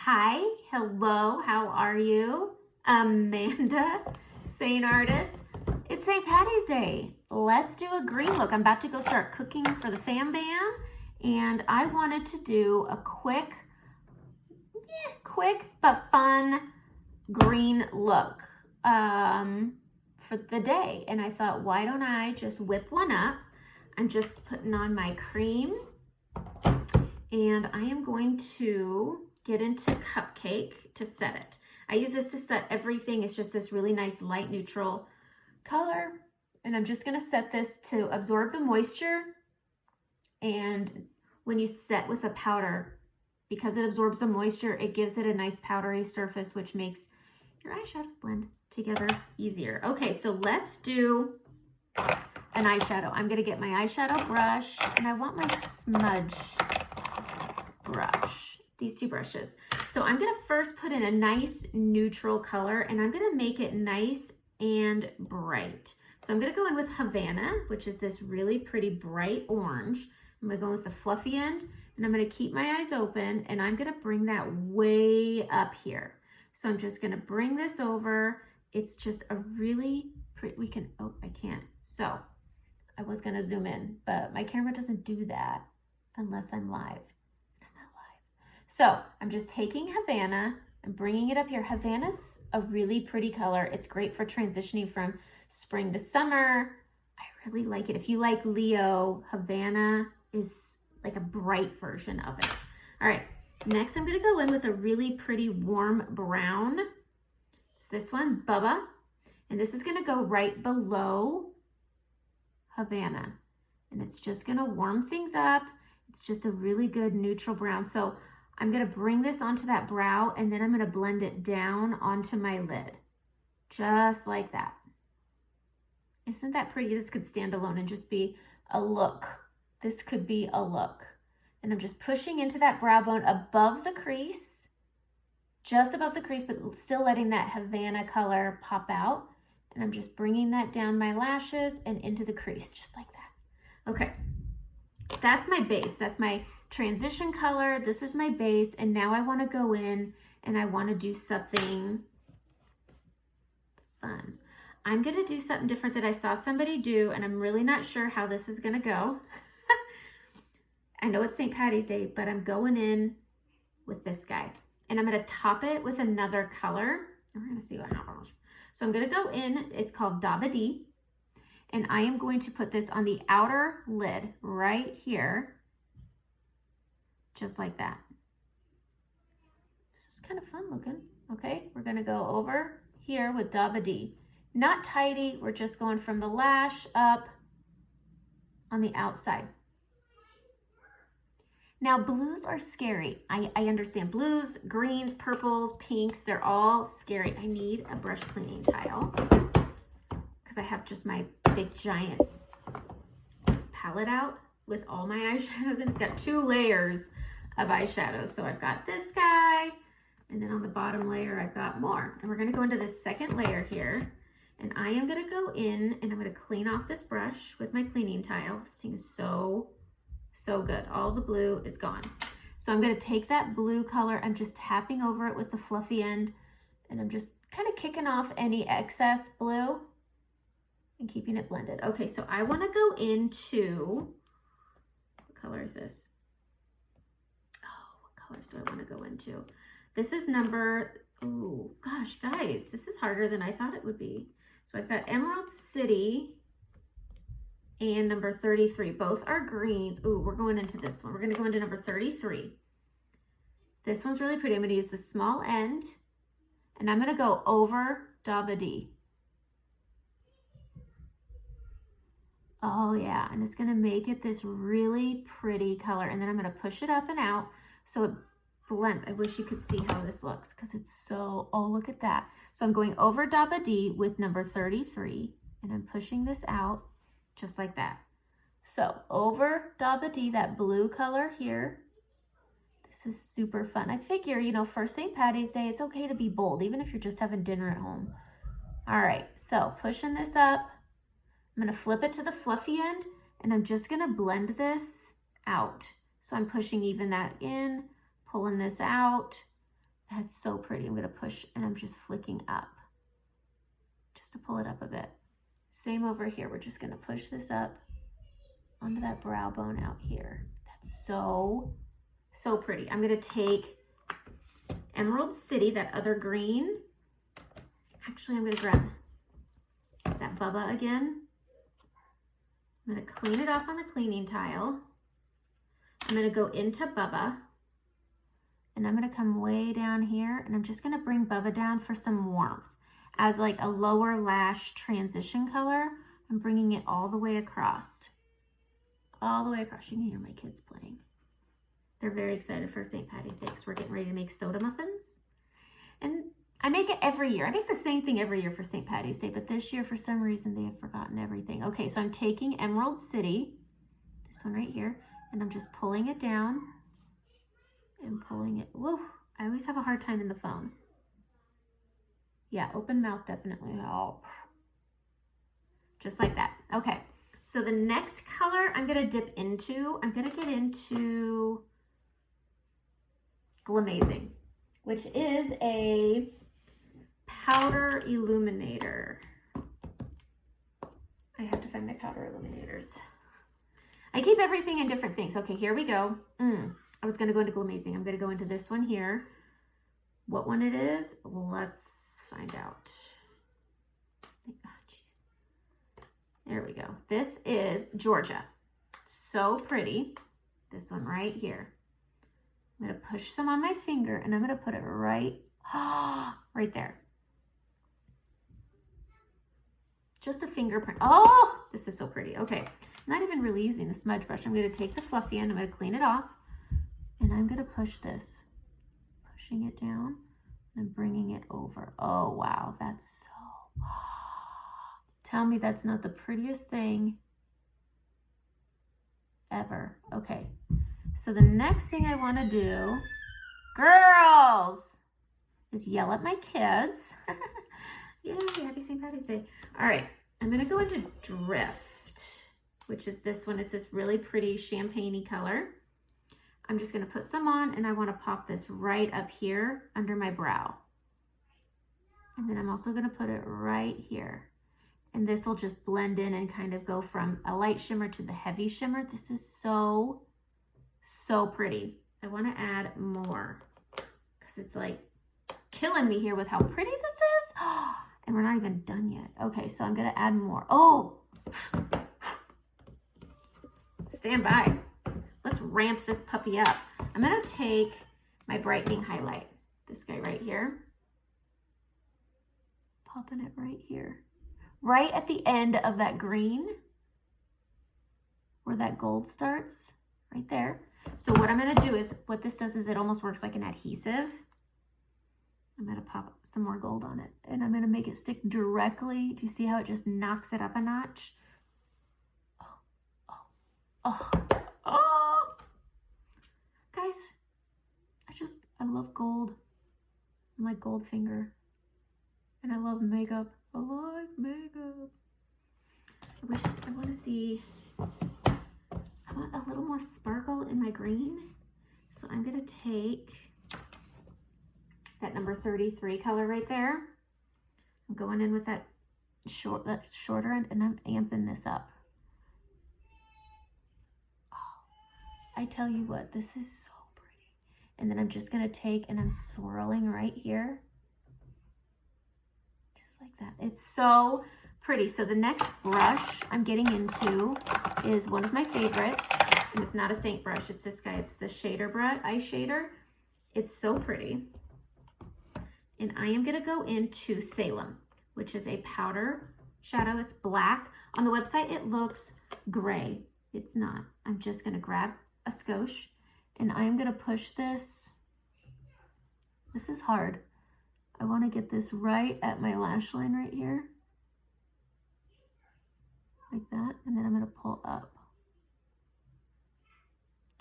Hi, hello, how are you? Amanda, Seint artist. It's St. Patty's Day. Let's do a green look. I'm about to go start cooking for the fam bam, and I wanted to do a quick but fun green look for the day. And I thought, why don't I just whip one up? I'm just putting on my cream, and I am going to get into Cupcake to set it. I use this to set everything. It's just this really nice light neutral color. And I'm just gonna set this to absorb the moisture. And when you set with a powder, because it absorbs the moisture, it gives it a nice powdery surface, which makes your eyeshadows blend together easier. Okay, so let's do an eyeshadow. I'm gonna get my eyeshadow brush, and I want my smudge brush, these two brushes. So I'm gonna first put in a nice neutral color, and I'm gonna make it nice and bright. So I'm gonna go in with Havana, which is this really pretty bright orange. I'm gonna go with the fluffy end, and I'm gonna keep my eyes open, and I'm gonna bring that way up here. So I'm just gonna bring this over. It's just a really pretty, oh, I can't. So I was gonna zoom in, but my camera doesn't do that unless I'm live. So I'm just taking Havana and bringing it up here. Havana's a really pretty color. It's great for transitioning from spring to summer. I really like it. If you like Leo, Havana is like a bright version of it. All right, next I'm gonna go in with a really pretty warm brown. It's this one, Bubba. And this is gonna go right below Havana. And it's just gonna warm things up. It's just a really good neutral brown. So I'm gonna bring this onto that brow, and then I'm gonna blend it down onto my lid, just like that. Isn't that pretty? This could stand alone and just be a look. This could be a look. And I'm just pushing into that brow bone above the crease, just above the crease, but still letting that Havana color pop out. And I'm just bringing that down my lashes and into the crease, just like that. Okay, that's my base. That's my transition color. This is my base, and now I want to go in and I want to do something fun. I'm going to do something different that I saw somebody do, and I'm really not sure how this is going to go. I know it's St. Patty's Day, but I'm going in with this guy, and I'm going to top it with another color. We're going to see what happens. So I'm going to go in. It's called DaBaDee, and I am going to put this on the outer lid right here. Just like that. This is kind of fun looking. Okay, we're gonna go over here with DaBaDee. Not tidy, we're just going from the lash up on the outside. Now blues are scary. I understand blues, greens, purples, pinks, they're all scary. I need a brush cleaning tile because I have just my big giant palette out with all my eyeshadows, and it's got 2 layers of eyeshadows. So I've got this guy, and then on the bottom layer I've got more. And we're gonna go into this second layer here, and I am gonna go in and I'm gonna clean off this brush with my cleaning tile. This thing is so good. All the blue is gone. So I'm gonna take that blue color, I'm just tapping over it with the fluffy end, and I'm just kind of kicking off any excess blue and keeping it blended. Okay, so I wanna go into, what color is this? Colors do I want to go into? This is number, oh gosh, guys, this is harder than I thought it would be. So I've got Emerald City and number 33. Both are greens. Ooh, we're going into this one. We're going to go into number 33. This one's really pretty. I'm going to use the small end, and I'm going to go over DaBaDee. Oh yeah, and it's going to make it this really pretty color. And then I'm going to push it up and out so it blends. I wish you could see how this looks because it's so, oh, look at that. So I'm going over DaBaDee with number 33, and I'm pushing this out just like that. So over DaBaDee, that blue color here. This is super fun. I figure, you know, for St. Patty's Day, it's okay to be bold, even if you're just having dinner at home. All right, so pushing this up. I'm gonna flip it to the fluffy end, and I'm just gonna blend this out. So I'm pushing even that in, pulling this out, That's so pretty. I'm gonna push and I'm just flicking up just to pull it up a bit. Same over here. We're just gonna push this up onto that brow bone out here. That's so, so pretty. I'm gonna take Emerald City, that other green. Actually, I'm gonna grab that Bubba again. I'm gonna clean it off on the cleaning tile. I'm gonna go into Bubba and I'm gonna come way down here and I'm just gonna bring Bubba down for some warmth. As like a lower lash transition color, I'm bringing it all the way across. All the way across. You can hear my kids playing. They're very excited for St. Patty's Day because we're getting ready to make soda muffins. And I make it every year. I make the same thing every year for St. Patty's Day, but this year, for some reason, they have forgotten everything. Okay, so I'm taking Emerald City, this one right here, and I'm just pulling it down and pulling it. Whoa, I always have a hard time in the phone. Yeah, open mouth definitely help. Just like that. Okay, so the next color I'm gonna dip into, I'm gonna get into Glamazing, which is a powder illuminator. I have to find my powder illuminators. I keep everything in different things. Okay, here we go. I was gonna go into Glamazing. I'm gonna go into this one here. What one it is, let's find out. Oh, geez. There we go. This is Georgia. So pretty. This one right here. I'm gonna push some on my finger and I'm gonna put it right there. Just a fingerprint. Oh, this is so pretty. Okay, I'm not even really using the smudge brush. I'm gonna take the fluffy end, I'm gonna clean it off, and I'm gonna push this. Pushing it down and bringing it over. Oh, wow, that's so, tell me that's not the prettiest thing ever. Okay, so the next thing I wanna do, girls, is yell at my kids. Yay, happy St. Patty's Day. All right, I'm gonna go into Drift, which is this one. It's this really pretty champagne-y color. I'm just gonna put some on and I wanna pop this right up here under my brow. And then I'm also gonna put it right here. And this will just blend in and kind of go from a light shimmer to the heavy shimmer. This is so, so pretty. I wanna add more because it's like killing me here with how pretty this is. And we're not even done yet. Okay, so I'm gonna add more. Oh, stand by. Let's ramp this puppy up. I'm gonna take my brightening highlight, this guy right here, popping it right here, right at the end of that green, where that gold starts, right there. So what I'm gonna do is, what this does is it almost works like an adhesive. I'm gonna pop some more gold on it and I'm gonna make it stick directly. Do you see how it just knocks it up a notch? Oh. Guys, I love gold. I'm like Goldfinger. And I love makeup. I like makeup. I want to see, I want a little more sparkle in my green. So I'm gonna take that number 33 color right there. I'm going in with that shorter end and I'm amping this up. Oh, I tell you what, this is so pretty. And then I'm just gonna take and I'm swirling right here. Just like that. It's so pretty. So the next brush I'm getting into is one of my favorites. And it's not a Seint brush, it's this guy. It's the shader brush, eye shader. It's so pretty. And I am gonna go into Salem, which is a powder shadow. It's black. On the website, it looks gray. It's not. I'm just gonna grab a skosh and I'm gonna push this. This is hard. I wanna get this right at my lash line right here. Like that, and then I'm gonna pull up.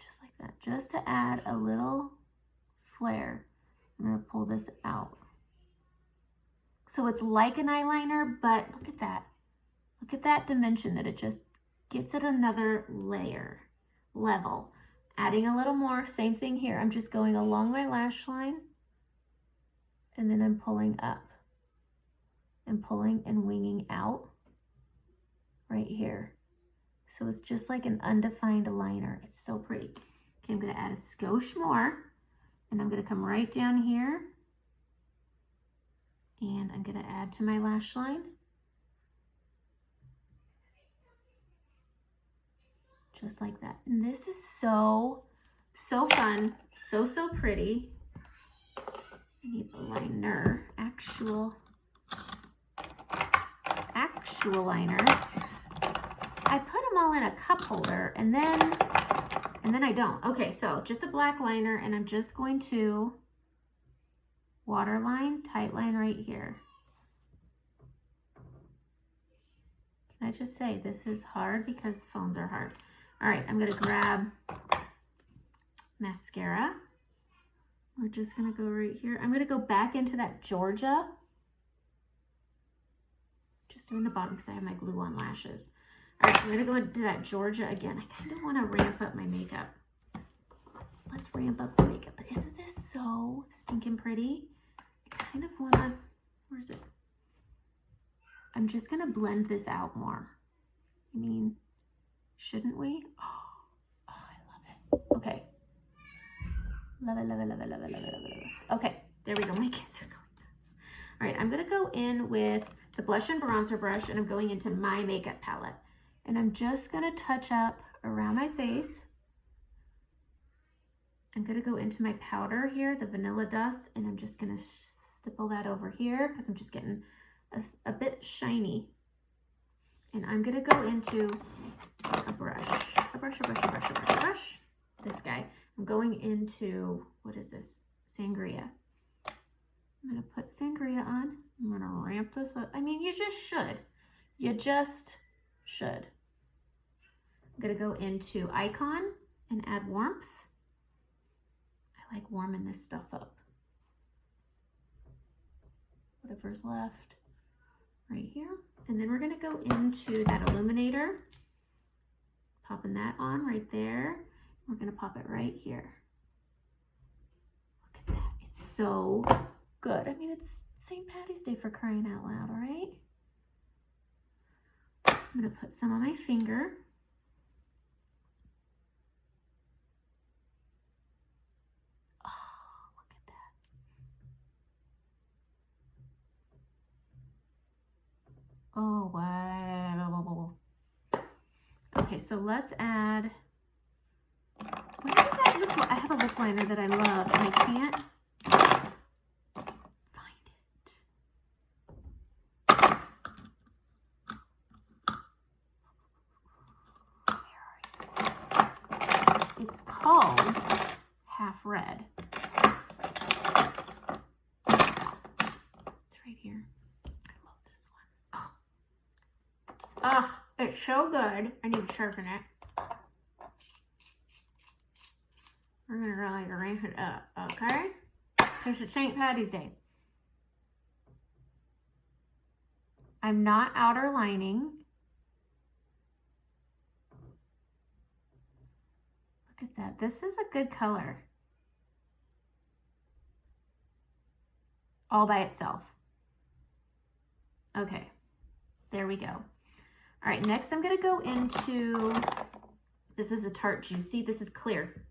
Just like that, just to add a little flare. I'm gonna pull this out. So it's like an eyeliner, but look at that. Look at that dimension that it just gets it another level. Adding a little more, same thing here. I'm just going along my lash line and then I'm pulling up and pulling and winging out right here. So it's just like an undefined liner. It's so pretty. Okay, I'm gonna add a skosh more, and I'm gonna come right down here, and I'm gonna add to my lash line. Just like that. And this is so fun, so pretty. I need a liner, actual liner. I put them all in a cup holder and then I don't. Okay, so just a black liner, and I'm just going to waterline, tight line right here. Can I just say this is hard because phones are hard. All right, I'm gonna grab mascara. We're just gonna go right here. I'm gonna go back into that Georgia. Just doing the bottom because I have my glue on lashes. All right, I'm gonna go into that Georgia again. I kind of wanna ramp up my makeup. Let's ramp up the makeup. But isn't this so stinking pretty? I kind of wanna, where's it? I'm just gonna blend this out more. I mean, shouldn't we? Oh, I love it. Okay. Love it, love it, love it, love it, love it, love it, love it. Okay, there we go. My kids are going nuts. All right, I'm gonna go in with the blush and bronzer brush, and I'm going into my makeup palette. And I'm just gonna touch up around my face. I'm gonna go into my powder here, the Vanilla Dust, and I'm just gonna stipple that over here because I'm just getting a bit shiny. And I'm gonna go into a brush. This guy. I'm going into, what is this? Sangria. I'm gonna put sangria on. I'm gonna ramp this up. I mean, you just should. You just should. I'm gonna go into Icon and add warmth. I like warming this stuff up. Whatever's left right here. And then we're gonna go into that Illuminator. Popping that on right there. We're gonna pop it right here. Look at that, it's so good. I mean, it's St. Patty's Day, for crying out loud, all right? I'm gonna put some on my finger. Oh, look at that. Oh, wow. Okay, so let's add, where did that lip, I have a lip liner that I love, and I can't find it. It's called Half Red. It's right here. I love this one. Oh, it's so good. I need to sharpen it. We're gonna really ramp it up, okay? Because it's St. Patty's Day. I'm not outer lining. Look at that. This is a good color. All by itself. Okay, there we go. All right, next I'm gonna go into, this is a Tarte Juicy. This is clear,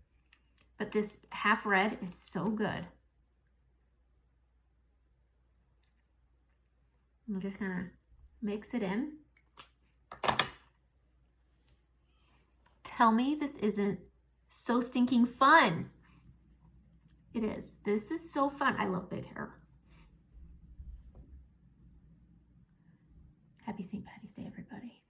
but this Half Red is so good. I'm just gonna mix it in. Tell me this isn't so stinking fun. It is. This is so fun. I love big hair. Happy St. Patty's Day, everybody.